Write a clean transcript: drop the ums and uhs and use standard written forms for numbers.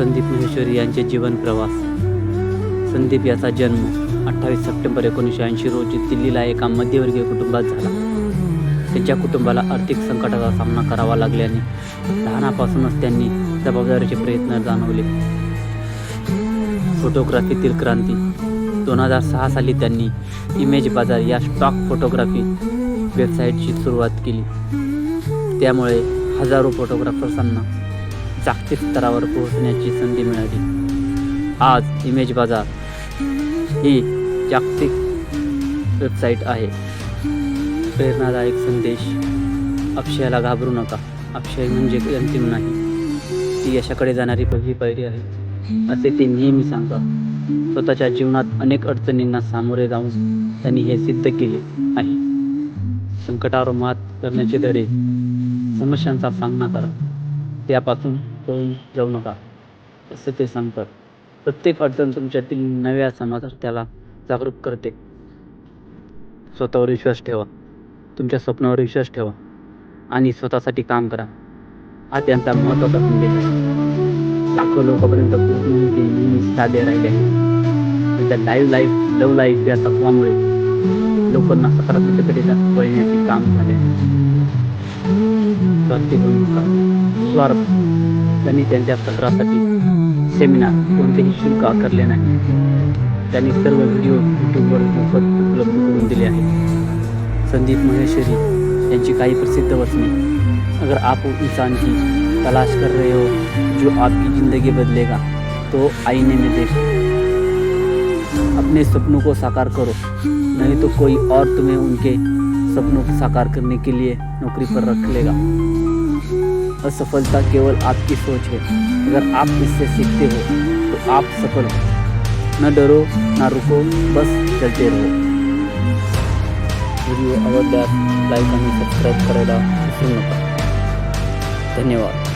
संदीप महेश्वरी यांचे जीवन प्रवास. संदीप याचा जन्म 28 सप्टेंबर 1980 रोजी दिल्लीला एका मध्यमवर्गीय कुटुंबात झाला. त्यांच्या कुटुंबाला आर्थिक संकटाचा सामना करावा लागल्याने लहानापासूनच त्यांनी जबाबदारीचे प्रयत्न जाणवले. फोटोग्राफीतील क्रांती. 2006 साली त्यांनी इमेज बाजार या स्टॉक फोटोग्राफी वेबसाईटची सुरुवात केली. त्यामुळे हजारो फोटोग्राफर्सांना जागतिक स्तरावर पोहोचण्याची संधी मिळाली. आज इमेज बाजार ही जागतिक वेबसाईट आहे. प्रेरणादायक संदेश. अपयशाला घाबरू नका. अपयश म्हणजे अंतिम नाही, ती यशाकडे जाणारी पहिली पायरी आहे, असे ते नेहमी सांगतात. स्वतःच्या जीवनात अनेक अडचणींना सामोरे जाऊन त्यांनी हे सिद्ध केले आहे. संकटावर मात करण्याचे धडे. समस्यांचा सामना करा, त्यापासून पळून जाऊ नका, असं ते सांगतात. प्रत्येक अडचण तुमच्यातील नव्या सामर्थ्याला जागरूक करते. स्वतःवर विश्वास ठेवा. तुमच्या स्वप्नावर विश्वास ठेवा आणि स्वतःसाठी काम करा. हा त्यांचा महत्त्वाचा संदेश आहे. लाखो लोकांपर्यंत पोहोचणे साधे राहिले आहे. त्यांच्या लव्ह लाईफ या तत्वामुळे लोकांना सकारात्मकतेकडे वळण्याचे काम झाले आहे. स्वार्थी होऊ नका. स्वार्थ. त्यांनी त्यांच्या सत्रासाठी सेमिनार कोणतेही शुल्क आकारले नाही. त्यांनी सर्व व्हिडिओ यूट्यूबवर मोफत उपलब्ध करून दिले आहेत. संदीप महेश्वरी यांची काही प्रसिद्ध वचने. अगर आप इंसान की तलाश कर रहे हो जो आपकी ज़िंदगी बदलेगा तो आईने में देखो. अपने सपनों को साकार करो, नहीं तो कोई और तुम्हें उनके सपनों को साकार करने के लिए नौकरी पर रख लेगा. असफलता केवल आपकी सोच है. अगर आप इससे सीखते हो तो आप सफल हो. न डरो, न रुको, बस चलते रहो. व्हिडिओ आवडल्यास लाईक आणि सबस्क्राईब करायला विसरू नका. धन्यवाद.